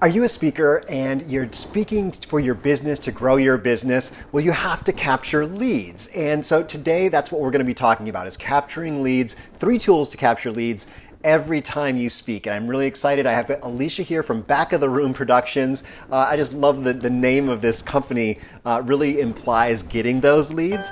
Are you a speaker and you're speaking for your business to grow your business? Well, you have to capture leads. And so today that's what we're going to be talking about is capturing leads, 3 tools to capture leads every time you speak. And I'm really excited. I have Alicia here from Back of the Room Productions. I just love the name of this company really implies getting those leads.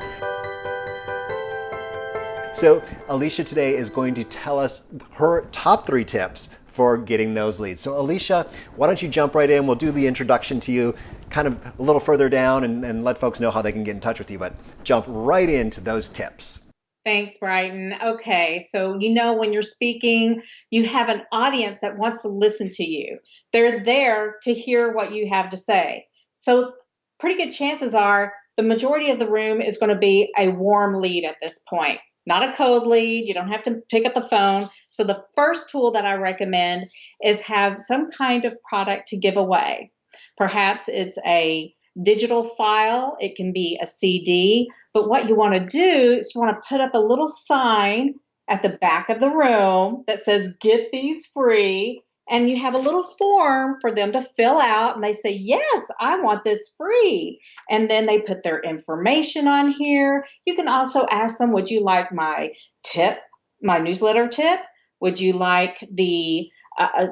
So Alicia today is going to tell us her top 3 tips for getting those leads. So Alicia, why don't you jump right in? We'll do the introduction to you kind of a little further down and let folks know how they can get in touch with you, but jump right into those tips. Thanks, Brighton. Okay, so when you're speaking, you have an audience that wants to listen to you. They're there to hear what you have to say. So pretty good chances are the majority of the room is going to be a warm lead at this point. Not a cold lead. You don't have to pick up the phone. So the first tool that I recommend is have some kind of product to give away. Perhaps it's a digital file. It can be a CD. But what you want to do is you want to put up a little sign at the back of the room that says, "Get these free." And you have a little form for them to fill out, and they say, "Yes, I want this free." And then they put their information on here. You can also ask them, "Would you like my tip, my newsletter tip? Would you like the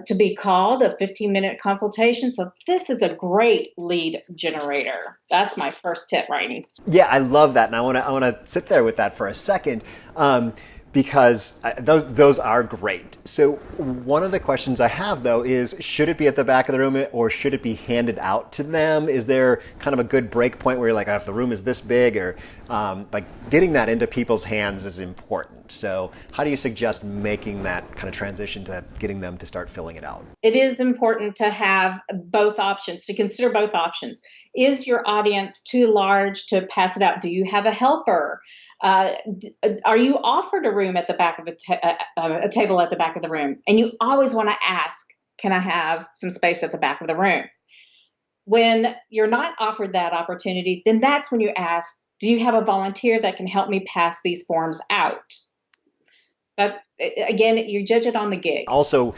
to be called a 15-minute consultation?" So this is a great lead generator. That's my first tip, Ryan. Yeah, I love that, and I want to sit there with that for a second. Because those are great. So one of the questions I have though is, should it be at the back of the room or should it be handed out to them? Is there kind of a good break point where you're like, oh, if the room is this big, or like getting that into people's hands is important. So how do you suggest making that kind of transition to getting them to start filling it out? It is important to have both options, to consider both options. Is your audience too large to pass it out? Do you have a helper? Are you offered a room at the back of a table at the back of the room? And you always want to ask, can I have some space at the back of the room? When you're not offered that opportunity, then that's when you ask, do you have a volunteer that can help me pass these forms out? But again, you judge it on the gig. Also,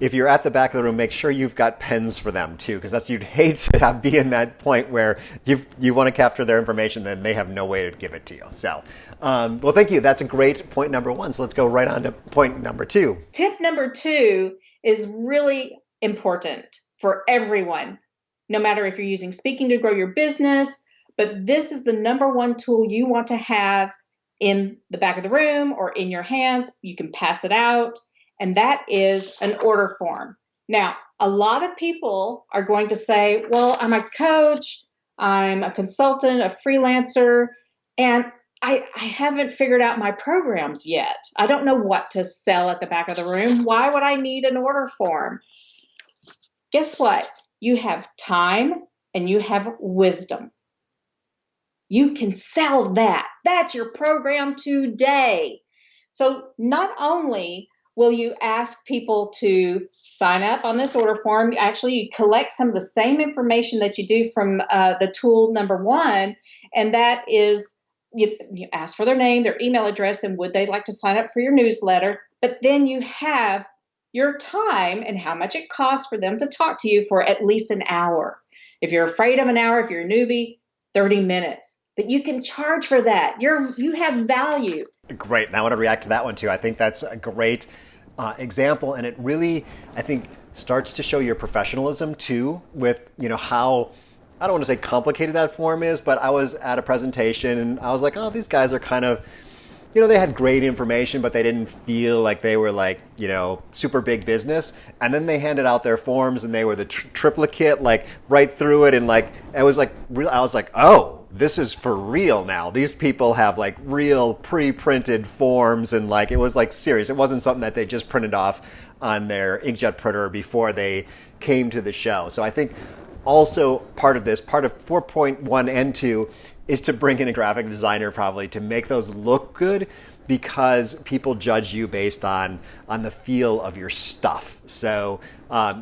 if you're at the back of the room, make sure you've got pens for them too, because you'd hate to be in that point where you want to capture their information, then they have no way to give it to you. So, well, thank you. That's a great point number 1. So let's go right on to point number 2. Tip number 2 is really important for everyone, no matter if you're using speaking to grow your business, but this is the number 1 tool you want to have in the back of the room or in your hands. You can pass it out, and that is an order form. Now, a lot of people are going to say, well, I'm a coach, I'm a consultant, a freelancer, and I haven't figured out my programs yet. I don't know what to sell at the back of the room. Why would I need an order form? Guess what? You have time and you have wisdom. You can sell that. That's your program today. So not only will you ask people to sign up on this order form, actually you collect some of the same information that you do from the tool number 1, and that is you ask for their name, their email address, and would they like to sign up for your newsletter. But then you have your time and how much it costs for them to talk to you for at least an hour. If you're afraid of an hour, if you're a newbie, 30 minutes. But you can charge for that. You have value. Great. And I want to react to that one too. I think that's a great example, and it really, I think, starts to show your professionalism too with, how, I don't want to say complicated that form is, but I was at a presentation and I was like, oh, these guys are kind of, they had great information, but they didn't feel like they were like, super big business. And then they handed out their forms and they were the triplicate, like right through it. And like, it was like, I was like, oh, this is for real now. These people have like real pre-printed forms, and like, it was like serious. It wasn't something that they just printed off on their inkjet printer before they came to the show. So I think also part of 4.1 and 2 is to bring in a graphic designer probably to make those look good, because people judge you based on the feel of your stuff. So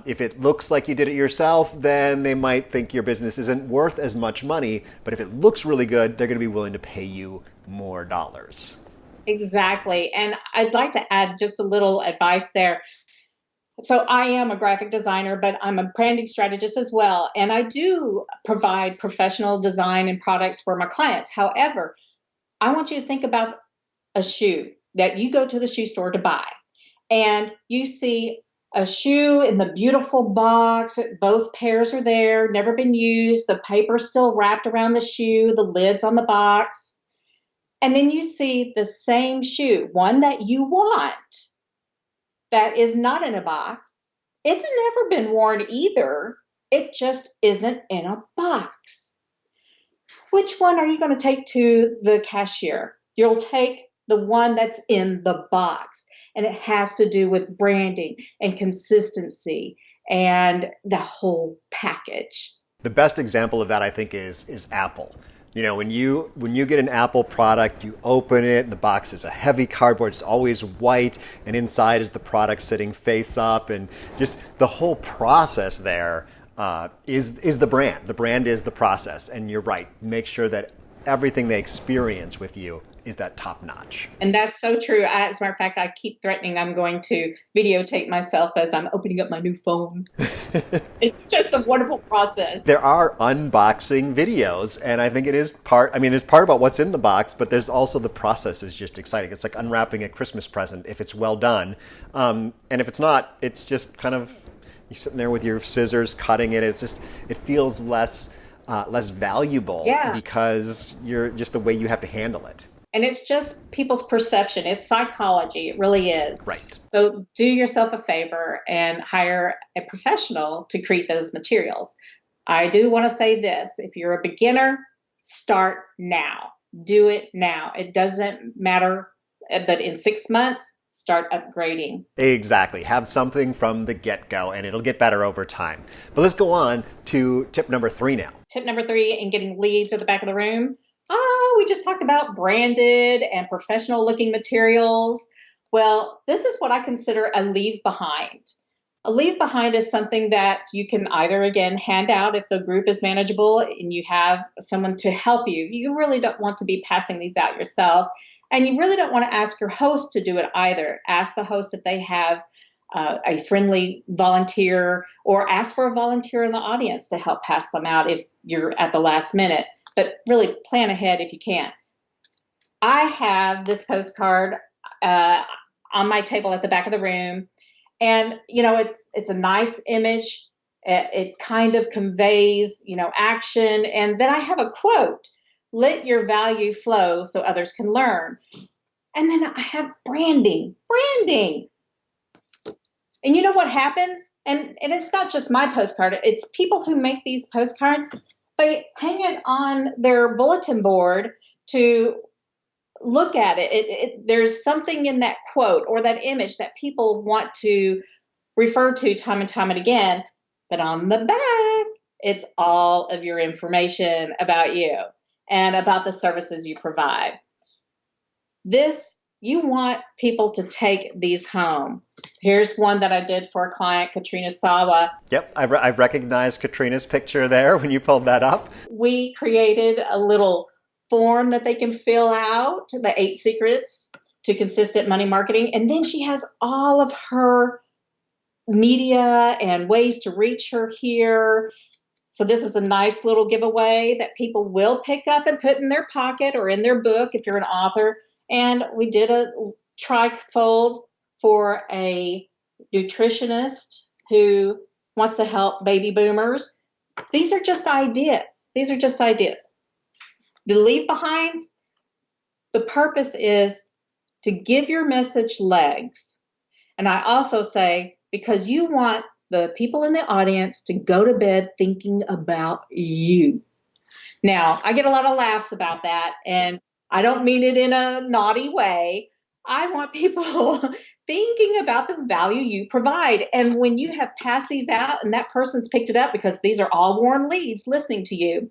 if it looks like you did it yourself, then they might think your business isn't worth as much money. But if it looks really good, they're going to be willing to pay you more dollars. Exactly. And I'd like to add just a little advice there. So I am a graphic designer, but I'm a branding strategist as well. And I do provide professional design and products for my clients. However, I want you to think about a shoe that you go to the shoe store to buy, and you see a shoe in the beautiful box. Both pairs are there, never been used. The paper's still wrapped around the shoe, the lid's on the box. And then you see the same shoe, one that you want, that is not in a box. It's never been worn either. It just isn't in a box. Which one are you going to take to the cashier? You'll take the one that's in the box. And it has to do with branding and consistency and the whole package. The best example of that, I think, is Apple. You know, when you get an Apple product, you open it, the box is a heavy cardboard, it's always white, and inside is the product sitting face up, and just the whole process there is the brand. The brand is the process, and you're right. Make sure that everything they experience with you is that top notch. And that's so true. As a matter of fact, I keep threatening I'm going to videotape myself as I'm opening up my new phone. It's just a wonderful process. There are unboxing videos, and I think it is part, I mean, it's part about what's in the box, but there's also the process is just exciting. It's like unwrapping a Christmas present if it's well done. And if it's not, it's just kind of, you're sitting there with your scissors cutting it. It's just, it feels less valuable because you're just the way you have to handle it. And it's just people's perception. It's psychology. It really is. Right. So do yourself a favor and hire a professional to create those materials. I do want to say this. If you're a beginner, start now. Do it now. It doesn't matter, but in 6 months, start upgrading. Exactly. Have something from the get-go, and it'll get better over time. But let's go on to tip number 3 now. Tip number 3 in getting leads at the back of the room. We just talked about branded and professional looking materials. Well, this is what I consider a leave behind. A leave behind is something that you can either, again, hand out if the group is manageable and you have someone to help you. You really don't want to be passing these out yourself. And you really don't want to ask your host to do it either. Ask the host if they have a friendly volunteer, or ask for a volunteer in the audience to help pass them out if you're at the last minute. But really plan ahead if you can. I have this postcard on my table at the back of the room. And, you know, it's a nice image. It kind of conveys, you know, action. And then I have a quote, let your value flow so others can learn. And then I have branding. And you know what happens? And it's not just my postcard. It's people who make these postcards. They hang it on their bulletin board to look at it. There's something in that quote or that image that people want to refer to time and time and again. But on the back, it's all of your information about you and about the services you provide. You want people to take these home. Here's one that I did for a client, Katrina Sawa. Yep, I recognize Katrina's picture there when you pulled that up. We created a little form that they can fill out, the 8 secrets to consistent money marketing. And then she has all of her media and ways to reach her here. So this is a nice little giveaway that people will pick up and put in their pocket or in their book if you're an author. And we did a trifold for a nutritionist who wants to help baby boomers. These are just ideas. The leave behinds, the purpose is to give your message legs. And I also say, because you want the people in the audience to go to bed thinking about you. Now, I get a lot of laughs about that, and I don't mean it in a naughty way. I want people thinking about the value you provide. And when you have passed these out and that person's picked it up, because these are all warm leads listening to you,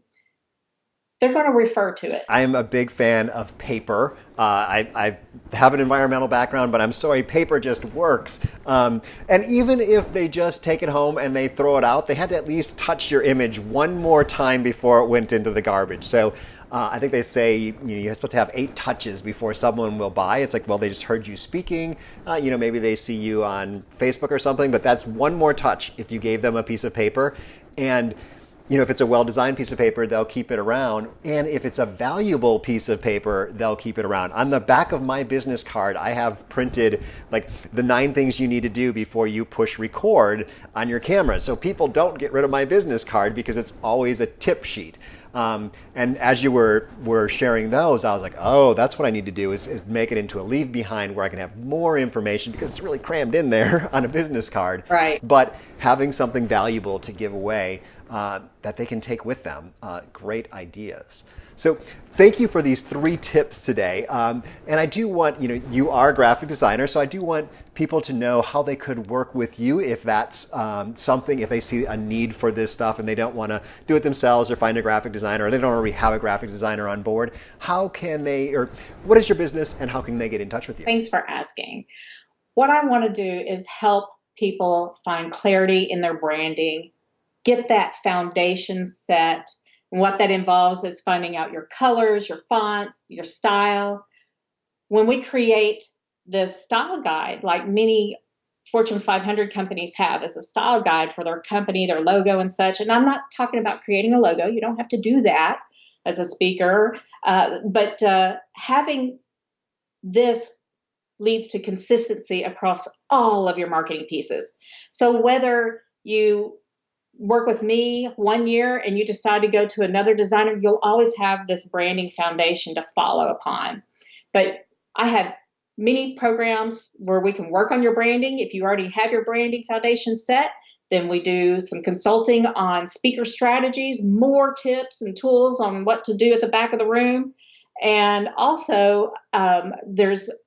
they're going to refer to it. I am a big fan of paper. I have an environmental background, but I'm sorry, paper just works. And even if they just take it home and they throw it out, they had to at least touch your image one more time before it went into the garbage. So I think they say you're supposed to have 8 touches before someone will buy. It's like, well, they just heard you speaking. Maybe they see you on Facebook or something, but that's one more touch if you gave them a piece of paper. And if it's a well-designed piece of paper, they'll keep it around. And if it's a valuable piece of paper, they'll keep it around. On the back of my business card, I have printed like the 9 things you need to do before you push record on your camera. So people don't get rid of my business card because it's always a tip sheet. And as you were sharing those, I was like, oh, that's what I need to do is make it into a leave behind where I can have more information because it's really crammed in there on a business card. Right. But having something valuable to give away that they can take with them. Great ideas. So thank you for these 3 tips today. And I do want, you are a graphic designer, so I do want people to know how they could work with you if that's something, if they see a need for this stuff and they don't want to do it themselves or find a graphic designer or they don't already have a graphic designer on board. How can they, or what is your business and how can they get in touch with you? Thanks for asking. What I want to do is help people find clarity in their branding, get that foundation set. And what that involves is finding out your colors, your fonts, your style. When we create this style guide, like many Fortune 500 companies have as a style guide for their company, their logo and such, and I'm not talking about creating a logo. You don't have to do that as a speaker, but having this leads to consistency across all of your marketing pieces. So whether you work with me 1 year and you decide to go to another designer, you'll always have this branding foundation to follow upon. But I have many programs where we can work on your branding. If you already have your branding foundation set, then we do some consulting on speaker strategies, more tips and tools on what to do at the back of the room. And also, I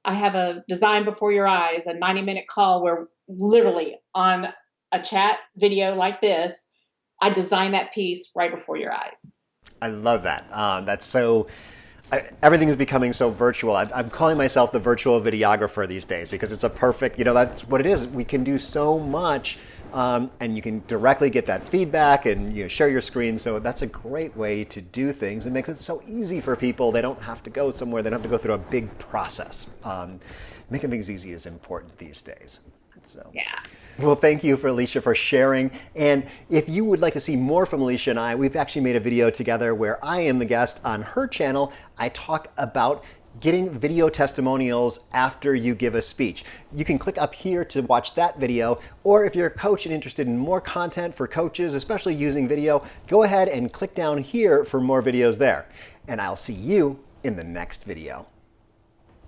have a Design Before Your Eyes, a 90-minute call where literally on a chat video like this, I design that piece right before your eyes. I love that. That's so, everything is becoming so virtual. I'm calling myself the virtual videographer these days because it's a perfect, that's what it is. We can do so much and you can directly get that feedback and share your screen. So that's a great way to do things. It makes it so easy for people. They don't have to go somewhere. They don't have to go through a big process. Making things easy is important these days. So. Yeah. Well, thank you for Alicia for sharing. And if you would like to see more from Alicia and I, we've actually made a video together where I am the guest on her channel. I talk about getting video testimonials after you give a speech. You can click up here to watch that video, or if you're a coach and interested in more content for coaches, especially using video, go ahead and click down here for more videos there. And I'll see you in the next video.